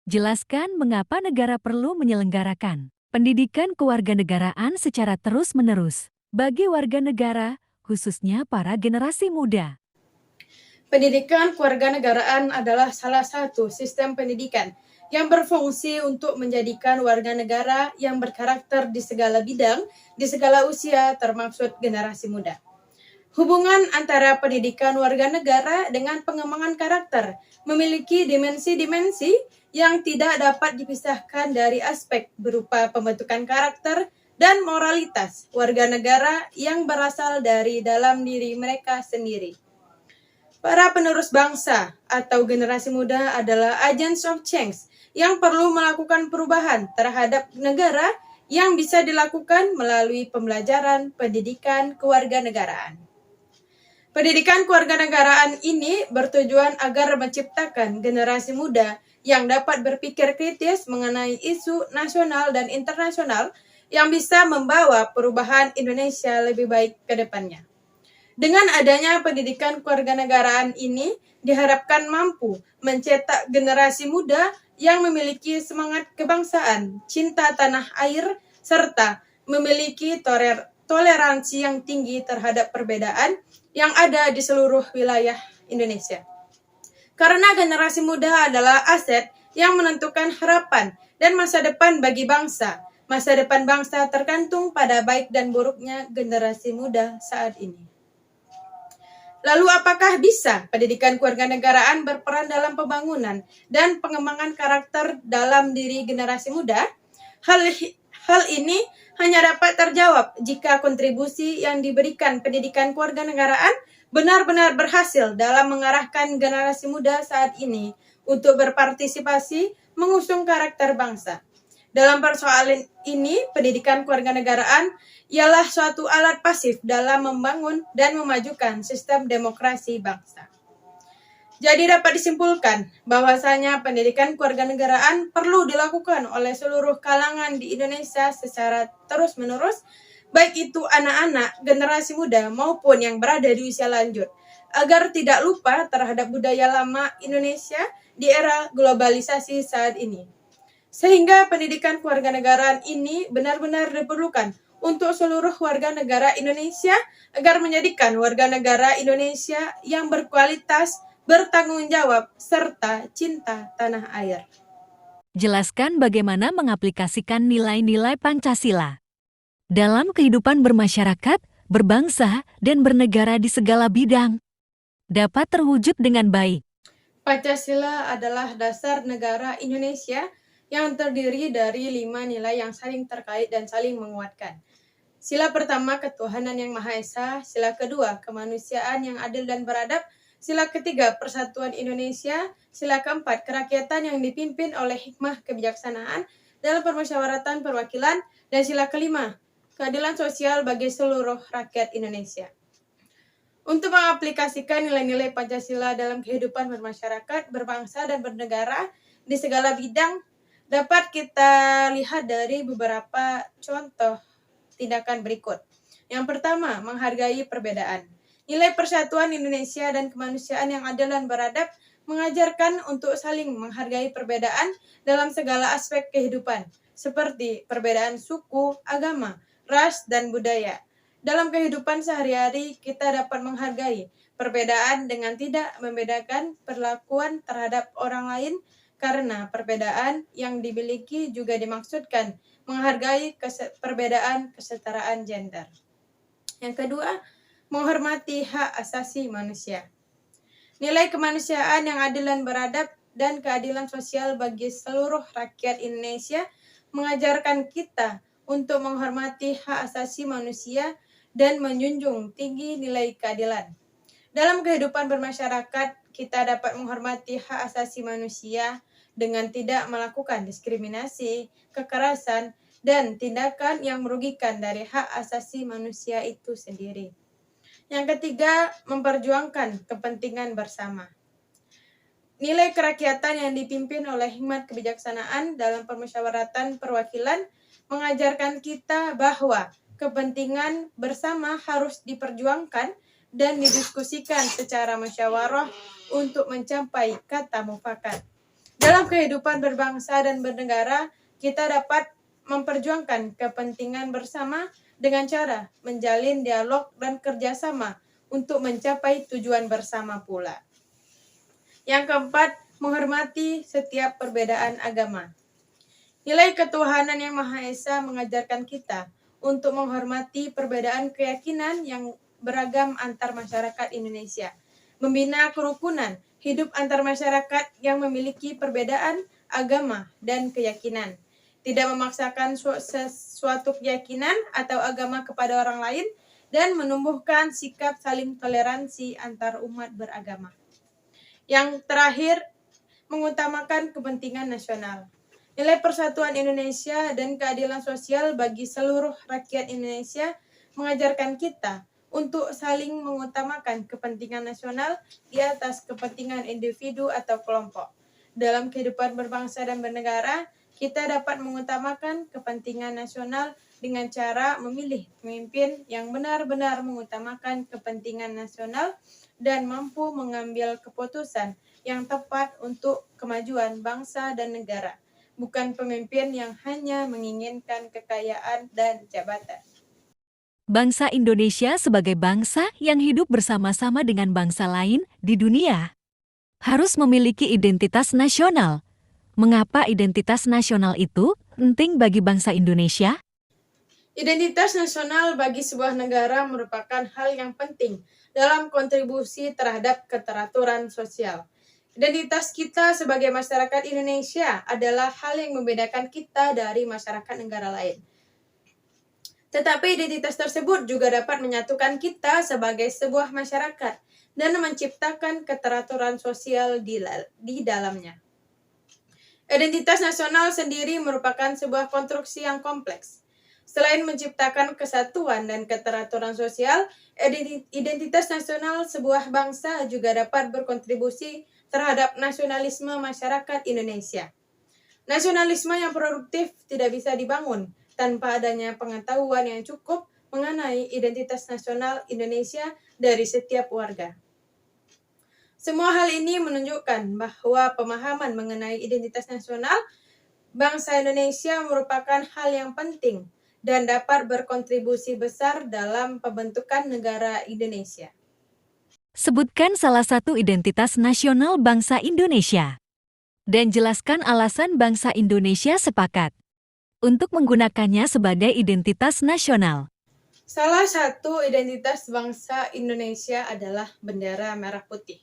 Jelaskan mengapa negara perlu menyelenggarakan pendidikan kewarganegaraan secara terus-menerus bagi warga negara, khususnya para generasi muda. Pendidikan kewarganegaraan adalah salah satu sistem pendidikan yang berfungsi untuk menjadikan warga negara yang berkarakter di segala bidang, di segala usia, termasuk generasi muda. Hubungan antara pendidikan warga negara dengan pengembangan karakter memiliki dimensi-dimensi yang tidak dapat dipisahkan dari aspek berupa pembentukan karakter dan moralitas warga negara yang berasal dari dalam diri mereka sendiri. Para penerus bangsa atau generasi muda adalah agents of change yang perlu melakukan perubahan terhadap negara yang bisa dilakukan melalui pembelajaran pendidikan kewarganegaraan. Pendidikan kewarganegaraan ini bertujuan agar menciptakan generasi muda yang dapat berpikir kritis mengenai isu nasional dan internasional yang bisa membawa perubahan Indonesia lebih baik ke depannya. Dengan adanya pendidikan kewarganegaraan ini diharapkan mampu mencetak generasi muda yang memiliki semangat kebangsaan, cinta tanah air, serta memiliki toleransi yang tinggi terhadap perbedaan yang ada di seluruh wilayah Indonesia. Karena generasi muda adalah aset yang menentukan harapan dan masa depan bagi bangsa. Masa depan bangsa tergantung pada baik dan buruknya generasi muda saat ini. Lalu apakah bisa pendidikan kewarganegaraan berperan dalam pembangunan dan pengembangan karakter dalam diri generasi muda? Hal ini hanya dapat terjawab jika kontribusi yang diberikan pendidikan kewarganegaraan benar-benar berhasil dalam mengarahkan generasi muda saat ini untuk berpartisipasi mengusung karakter bangsa. Dalam persoalan ini, pendidikan kewarganegaraan ialah suatu alat pasif dalam membangun dan memajukan sistem demokrasi bangsa. Jadi dapat disimpulkan bahwasanya pendidikan kewarganegaraan perlu dilakukan oleh seluruh kalangan di Indonesia secara terus-menerus, baik itu anak-anak, generasi muda maupun yang berada di usia lanjut, agar tidak lupa terhadap budaya lama Indonesia di era globalisasi saat ini. Sehingga pendidikan kewarganegaraan ini benar-benar diperlukan untuk seluruh warga negara Indonesia agar menjadikan warga negara Indonesia yang berkualitas, bertanggung jawab, serta cinta tanah air. Jelaskan bagaimana mengaplikasikan nilai-nilai Pancasila dalam kehidupan bermasyarakat, berbangsa, dan bernegara di segala bidang dapat terwujud dengan baik. Pancasila adalah dasar negara Indonesia yang terdiri dari 5 nilai yang saling terkait dan saling menguatkan. Sila pertama, ketuhanan yang Maha Esa. Sila kedua, kemanusiaan yang adil dan beradab. Sila ketiga, persatuan Indonesia. Sila keempat, kerakyatan yang dipimpin oleh hikmah kebijaksanaan dalam permusyawaratan perwakilan. Dan sila kelima, keadilan sosial bagi seluruh rakyat Indonesia. Untuk mengaplikasikan nilai-nilai Pancasila dalam kehidupan bermasyarakat, berbangsa, dan bernegara di segala bidang, dapat kita lihat dari beberapa contoh tindakan berikut. Yang pertama, menghargai perbedaan. Nilai persatuan Indonesia dan kemanusiaan yang adil dan beradab mengajarkan untuk saling menghargai perbedaan dalam segala aspek kehidupan, seperti perbedaan suku, agama, ras, dan budaya. Dalam kehidupan sehari-hari, kita dapat menghargai perbedaan dengan tidak membedakan perlakuan terhadap orang lain, karena perbedaan yang dimiliki juga dimaksudkan menghargai perbedaan kesetaraan gender. Yang kedua, menghormati hak asasi manusia. Nilai kemanusiaan yang adil dan beradab dan keadilan sosial bagi seluruh rakyat Indonesia mengajarkan kita untuk menghormati hak asasi manusia dan menjunjung tinggi nilai keadilan. Dalam kehidupan bermasyarakat, kita dapat menghormati hak asasi manusia dengan tidak melakukan diskriminasi, kekerasan, dan tindakan yang merugikan dari hak asasi manusia itu sendiri. Yang ketiga, memperjuangkan kepentingan bersama. Nilai kerakyatan yang dipimpin oleh hikmat kebijaksanaan dalam permusyawaratan perwakilan mengajarkan kita bahwa kepentingan bersama harus diperjuangkan dan didiskusikan secara musyawarah untuk mencapai kata mufakat. Dalam kehidupan berbangsa dan bernegara, kita dapat memperjuangkan kepentingan bersama dengan cara menjalin dialog dan kerjasama untuk mencapai tujuan bersama pula. Yang keempat, menghormati setiap perbedaan agama. Nilai ketuhanan yang Maha Esa mengajarkan kita untuk menghormati perbedaan keyakinan yang beragam antar masyarakat Indonesia, membina kerukunan hidup antar masyarakat yang memiliki perbedaan agama dan keyakinan, tidak memaksakan suatu keyakinan atau agama kepada orang lain, dan menumbuhkan sikap saling toleransi antar umat beragama. Yang terakhir, mengutamakan kepentingan nasional. Nilai persatuan Indonesia dan keadilan sosial bagi seluruh rakyat Indonesia mengajarkan kita untuk saling mengutamakan kepentingan nasional di atas kepentingan individu atau kelompok. Dalam kehidupan berbangsa dan bernegara, kita dapat mengutamakan kepentingan nasional dengan cara memilih pemimpin yang benar-benar mengutamakan kepentingan nasional dan mampu mengambil keputusan yang tepat untuk kemajuan bangsa dan negara, bukan pemimpin yang hanya menginginkan kekayaan dan jabatan. Bangsa Indonesia sebagai bangsa yang hidup bersama-sama dengan bangsa lain di dunia harus memiliki identitas nasional. Mengapa identitas nasional itu penting bagi bangsa Indonesia? Identitas nasional bagi sebuah negara merupakan hal yang penting dalam kontribusi terhadap keteraturan sosial. Identitas kita sebagai masyarakat Indonesia adalah hal yang membedakan kita dari masyarakat negara lain. Tetapi identitas tersebut juga dapat menyatukan kita sebagai sebuah masyarakat dan menciptakan keteraturan sosial di dalamnya. Identitas nasional sendiri merupakan sebuah konstruksi yang kompleks. Selain menciptakan kesatuan dan keteraturan sosial, identitas nasional sebuah bangsa juga dapat berkontribusi terhadap nasionalisme masyarakat Indonesia. Nasionalisme yang produktif tidak bisa dibangun tanpa adanya pengetahuan yang cukup mengenai identitas nasional Indonesia dari setiap warga. Semua hal ini menunjukkan bahwa pemahaman mengenai identitas nasional bangsa Indonesia merupakan hal yang penting dan dapat berkontribusi besar dalam pembentukan negara Indonesia. Sebutkan salah satu identitas nasional bangsa Indonesia dan jelaskan alasan bangsa Indonesia sepakat untuk menggunakannya sebagai identitas nasional. Salah satu identitas bangsa Indonesia adalah bendera merah putih.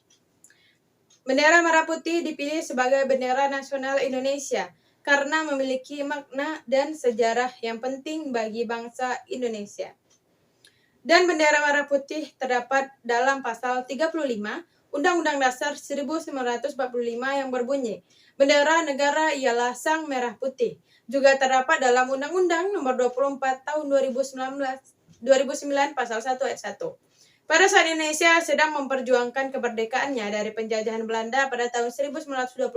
Bendera merah putih dipilih sebagai bendera nasional Indonesia karena memiliki makna dan sejarah yang penting bagi bangsa Indonesia. Dan bendera merah putih terdapat dalam pasal 35 Undang-Undang Dasar 1945 yang berbunyi, bendera negara ialah sang merah putih. Juga terdapat dalam Undang-Undang Nomor 24 Tahun 2009 Pasal 1 Ayat 1. Pada saat Indonesia sedang memperjuangkan kemerdekaannya dari penjajahan Belanda pada tahun 1928,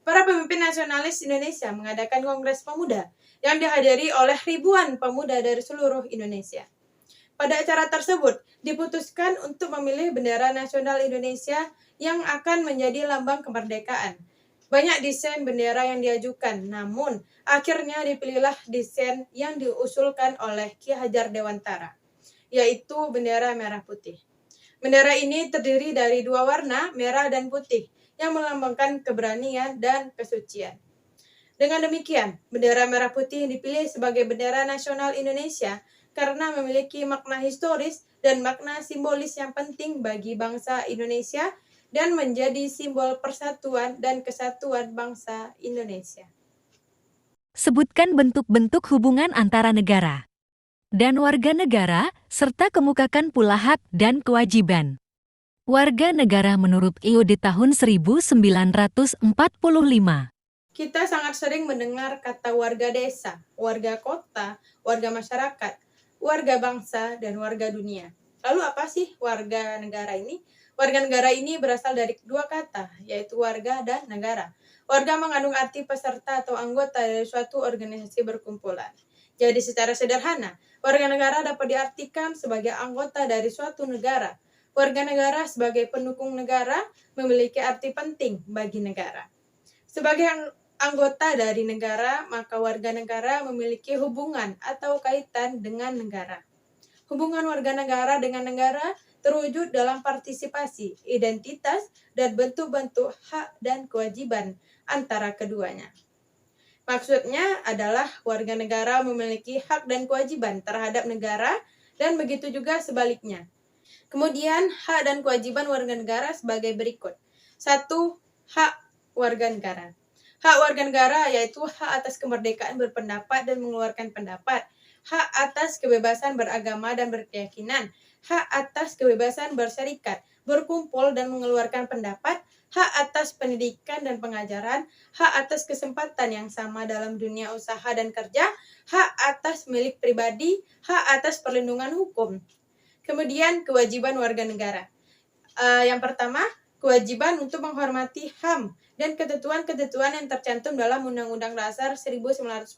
para pemimpin nasionalis Indonesia mengadakan Kongres Pemuda yang dihadiri oleh ribuan pemuda dari seluruh Indonesia. Pada acara tersebut, diputuskan untuk memilih bendera nasional Indonesia yang akan menjadi lambang kemerdekaan. Banyak desain bendera yang diajukan, namun akhirnya dipilihlah desain yang diusulkan oleh Ki Hajar Dewantara, yaitu bendera merah putih. Bendera ini terdiri dari dua warna, merah dan putih, yang melambangkan keberanian dan kesucian. Dengan demikian, bendera merah putih dipilih sebagai bendera nasional Indonesia karena memiliki makna historis dan makna simbolis yang penting bagi bangsa Indonesia dan menjadi simbol persatuan dan kesatuan bangsa Indonesia. Sebutkan bentuk-bentuk hubungan antara negara dan warga negara, serta kemukakan pula hak dan kewajiban warga negara menurut IUD tahun 1945. Kita sangat sering mendengar kata warga desa, warga kota, warga masyarakat, warga bangsa, dan warga dunia. Lalu apa sih warga negara ini? Warga negara ini berasal dari dua kata, yaitu warga dan negara. Warga mengandung arti peserta atau anggota dari suatu organisasi berkumpulan. Jadi secara sederhana, warga negara dapat diartikan sebagai anggota dari suatu negara. Warga negara sebagai pendukung negara memiliki arti penting bagi negara. Sebagai anggota dari negara, maka warga negara memiliki hubungan atau kaitan dengan negara. Hubungan warga negara dengan negara terwujud dalam partisipasi, identitas, dan bentuk-bentuk hak dan kewajiban antara keduanya. Maksudnya adalah warga negara memiliki hak dan kewajiban terhadap negara dan begitu juga sebaliknya. Kemudian, hak dan kewajiban warga negara sebagai berikut. 1. Hak warga negara. Hak warga negara yaitu hak atas kemerdekaan berpendapat dan mengeluarkan pendapat, hak atas kebebasan beragama dan berkeyakinan, hak atas kebebasan berserikat, berkumpul dan mengeluarkan pendapat, hak atas pendidikan dan pengajaran, hak atas kesempatan yang sama dalam dunia usaha dan kerja, hak atas milik pribadi, hak atas perlindungan hukum. Kemudian kewajiban warga negara. Yang pertama, kewajiban untuk menghormati HAM dan ketentuan-ketentuan yang tercantum dalam Undang-Undang Dasar 1945,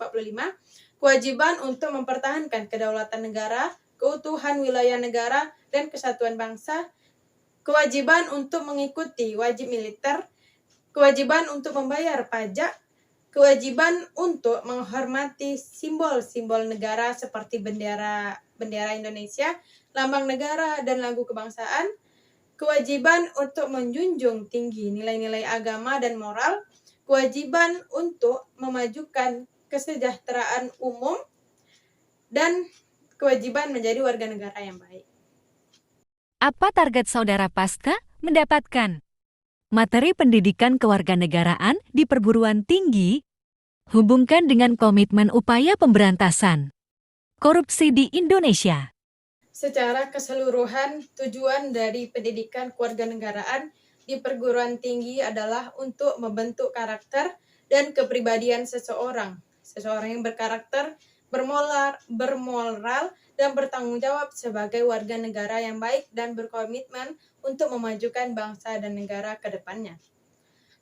kewajiban untuk mempertahankan kedaulatan negara, keutuhan wilayah negara, dan kesatuan bangsa, kewajiban untuk mengikuti wajib militer, kewajiban untuk membayar pajak, kewajiban untuk menghormati simbol-simbol negara seperti bendera Indonesia, lambang negara, dan lagu kebangsaan, kewajiban untuk menjunjung tinggi nilai-nilai agama dan moral, kewajiban untuk memajukan kesejahteraan umum, dan kewajiban menjadi warga negara yang baik. Apa target saudara pasca mendapatkan? Materi pendidikan kewarganegaraan di perguruan tinggi hubungkan dengan komitmen upaya pemberantasan korupsi di Indonesia. Secara keseluruhan, tujuan dari pendidikan kewarganegaraan di perguruan tinggi adalah untuk membentuk karakter dan kepribadian seseorang yang berkarakter, bermoral, dan bertanggung jawab sebagai warga negara yang baik dan berkomitmen untuk memajukan bangsa dan negara ke depannya.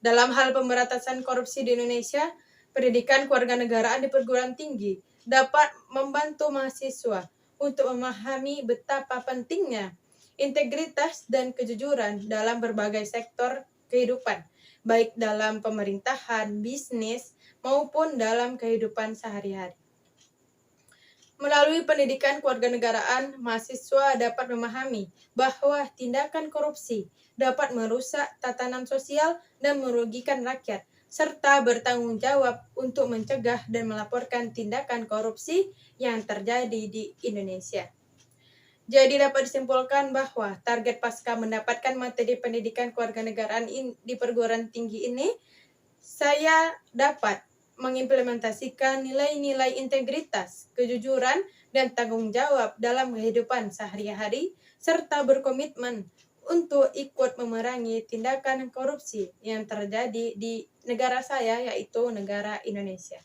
Dalam hal pemberantasan korupsi di Indonesia, pendidikan kewarganegaraan di perguruan tinggi dapat membantu mahasiswa untuk memahami betapa pentingnya integritas dan kejujuran dalam berbagai sektor kehidupan, baik dalam pemerintahan, bisnis, maupun dalam kehidupan sehari-hari. Melalui pendidikan kewarganegaraan, mahasiswa dapat memahami bahwa tindakan korupsi dapat merusak tatanan sosial dan merugikan rakyat, serta bertanggung jawab untuk mencegah dan melaporkan tindakan korupsi yang terjadi di Indonesia. Jadi dapat disimpulkan bahwa target pasca mendapatkan materi pendidikan kewarganegaraan di perguruan tinggi ini, saya dapat mengimplementasikan nilai-nilai integritas, kejujuran, dan tanggung jawab dalam kehidupan sehari-hari, serta berkomitmen untuk ikut memerangi tindakan korupsi yang terjadi di negara saya, yaitu negara Indonesia.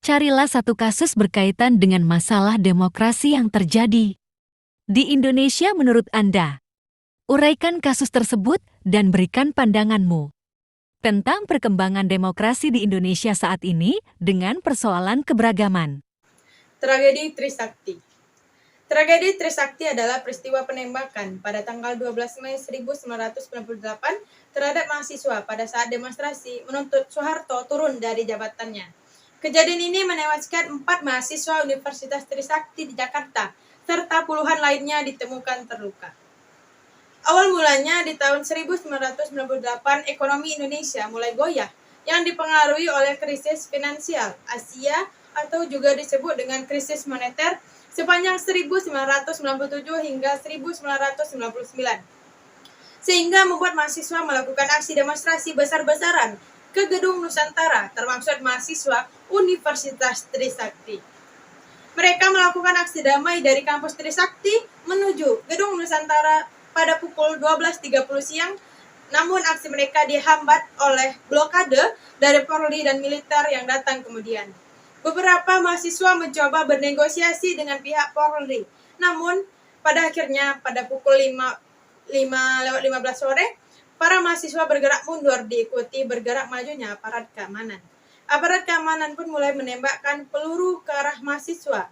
Carilah satu kasus berkaitan dengan masalah demokrasi yang terjadi di Indonesia menurut Anda. Uraikan kasus tersebut dan berikan pandanganmu tentang perkembangan demokrasi di Indonesia saat ini dengan persoalan keberagaman. Tragedi Trisakti. Tragedi Trisakti adalah peristiwa penembakan pada tanggal 12 Mei 1998 terhadap mahasiswa pada saat demonstrasi menuntut Soeharto turun dari jabatannya. Kejadian ini menewaskan 4 mahasiswa Universitas Trisakti di Jakarta, serta puluhan lainnya ditemukan terluka. Awal mulanya di tahun 1998, ekonomi Indonesia mulai goyah, yang dipengaruhi oleh krisis finansial Asia atau juga disebut dengan krisis moneter sepanjang 1997 hingga 1999. Sehingga membuat mahasiswa melakukan aksi demonstrasi besar-besaran ke Gedung Nusantara, termasuk mahasiswa Universitas Trisakti. Mereka melakukan aksi damai dari kampus Trisakti menuju Gedung Nusantara pada pukul 12.30 siang, namun aksi mereka dihambat oleh blokade dari Polri dan militer yang datang kemudian. Beberapa mahasiswa mencoba bernegosiasi dengan pihak Polri, namun pada akhirnya pada pukul 5:15 sore, para mahasiswa bergerak mundur diikuti bergerak majunya aparat keamanan. Aparat keamanan pun mulai menembakkan peluru ke arah mahasiswa.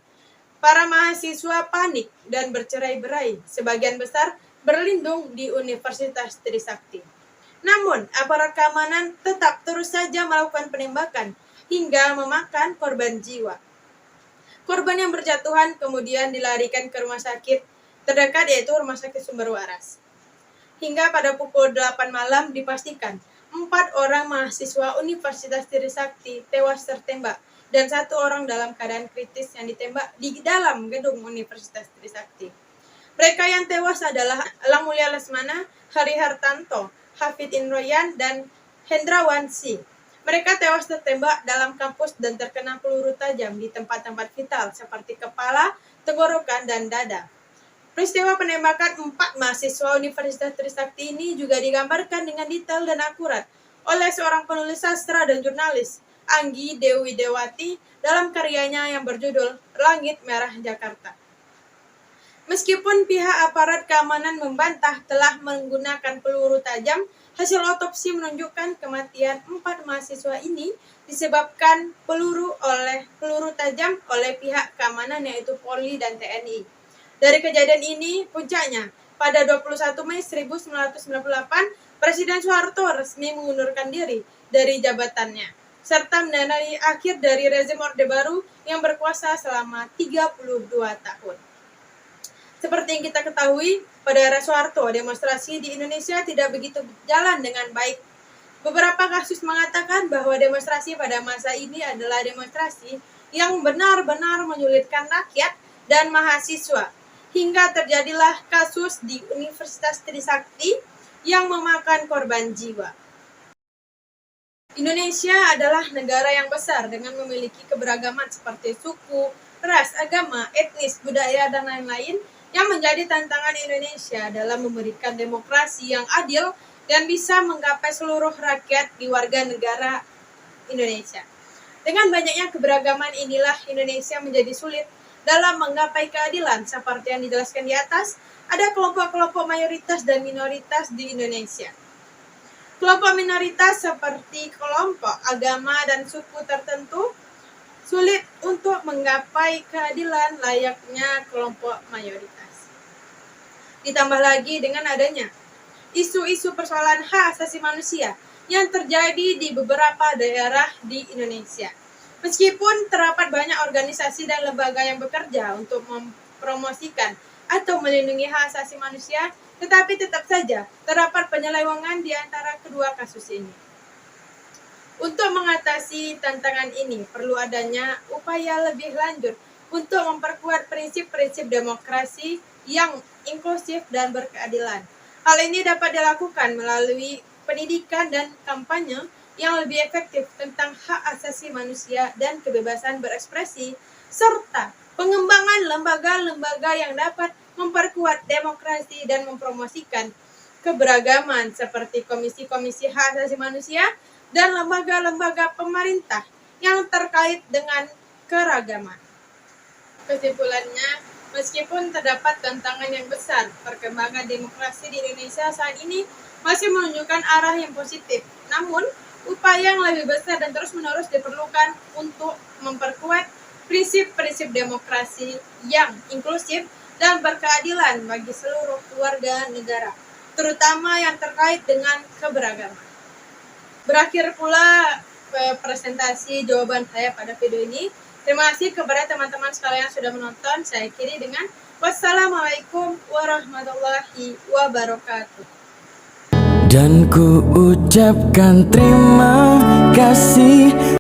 Para mahasiswa panik dan bercerai-berai, sebagian besar berlindung di Universitas Trisakti. Namun, aparat keamanan tetap terus saja melakukan penembakan hingga memakan korban jiwa. Korban yang berjatuhan kemudian dilarikan ke rumah sakit terdekat, yaitu Rumah Sakit Sumber Waras. Hingga pada pukul 8 malam dipastikan 4 orang mahasiswa Universitas Trisakti tewas tertembak dan 1 orang dalam keadaan kritis yang ditembak di dalam gedung Universitas Trisakti. Mereka yang tewas adalah Elang Mulia Lesmana, Hari Hartanto, Hafid Inroyan, dan Hendrawan Si. Mereka tewas tertembak dalam kampus dan terkena peluru tajam di tempat-tempat vital seperti kepala, tenggorokan, dan dada. Peristiwa penembakan 4 mahasiswa Universitas Trisakti ini juga digambarkan dengan detail dan akurat oleh seorang penulis sastra dan jurnalis, Anggi Dewi Dewati, dalam karyanya yang berjudul Langit Merah Jakarta. Meskipun pihak aparat keamanan membantah telah menggunakan peluru tajam, hasil otopsi menunjukkan kematian 4 mahasiswa ini disebabkan peluru tajam oleh pihak keamanan, yaitu Polri dan TNI. Dari kejadian ini, puncaknya, pada 21 Mei 1998, Presiden Soeharto resmi mengundurkan diri dari jabatannya, serta menandai akhir dari rezim Orde Baru yang berkuasa selama 32 tahun. Seperti yang kita ketahui, pada era Soeharto, demonstrasi di Indonesia tidak begitu jalan dengan baik. Beberapa kasus mengatakan bahwa demonstrasi pada masa ini adalah demonstrasi yang benar-benar menyulitkan rakyat dan mahasiswa, hingga terjadilah kasus di Universitas Trisakti yang memakan korban jiwa. Indonesia adalah negara yang besar dengan memiliki keberagaman seperti suku, ras, agama, etnis, budaya, dan lain-lain, yang menjadi tantangan Indonesia dalam memberikan demokrasi yang adil dan bisa menggapai seluruh rakyat di warga negara Indonesia. Dengan banyaknya keberagaman inilah Indonesia menjadi sulit dalam menggapai keadilan. Seperti yang dijelaskan di atas, ada kelompok-kelompok mayoritas dan minoritas di Indonesia. Kelompok minoritas seperti kelompok agama dan suku tertentu sulit untuk menggapai keadilan layaknya kelompok mayoritas. Ditambah lagi dengan adanya isu-isu persoalan hak asasi manusia yang terjadi di beberapa daerah di Indonesia. Meskipun terdapat banyak organisasi dan lembaga yang bekerja untuk mempromosikan atau melindungi hak asasi manusia, tetapi tetap saja terdapat penyelewengan di antara kedua kasus ini. Untuk mengatasi tantangan ini, perlu adanya upaya lebih lanjut untuk memperkuat prinsip-prinsip demokrasi yang inklusif dan berkeadilan. Hal ini dapat dilakukan melalui pendidikan dan kampanye yang lebih efektif tentang hak asasi manusia dan kebebasan berekspresi, serta pengembangan lembaga-lembaga yang dapat memperkuat demokrasi dan mempromosikan keberagaman seperti komisi-komisi hak asasi manusia dan lembaga-lembaga pemerintah yang terkait dengan keragaman. Kesimpulannya, meskipun terdapat tantangan yang besar, perkembangan demokrasi di Indonesia saat ini masih menunjukkan arah yang positif. Namun, upaya yang lebih besar dan terus-menerus diperlukan untuk memperkuat prinsip-prinsip demokrasi yang inklusif dan berkeadilan bagi seluruh warga negara, terutama yang terkait dengan keberagaman. Berakhir pula presentasi jawaban saya pada video ini. Terima kasih kepada teman-teman sekalian yang sudah menonton. Saya akhiri dengan wassalamualaikum warahmatullahi wabarakatuh. Dan ku ucapkan terima kasih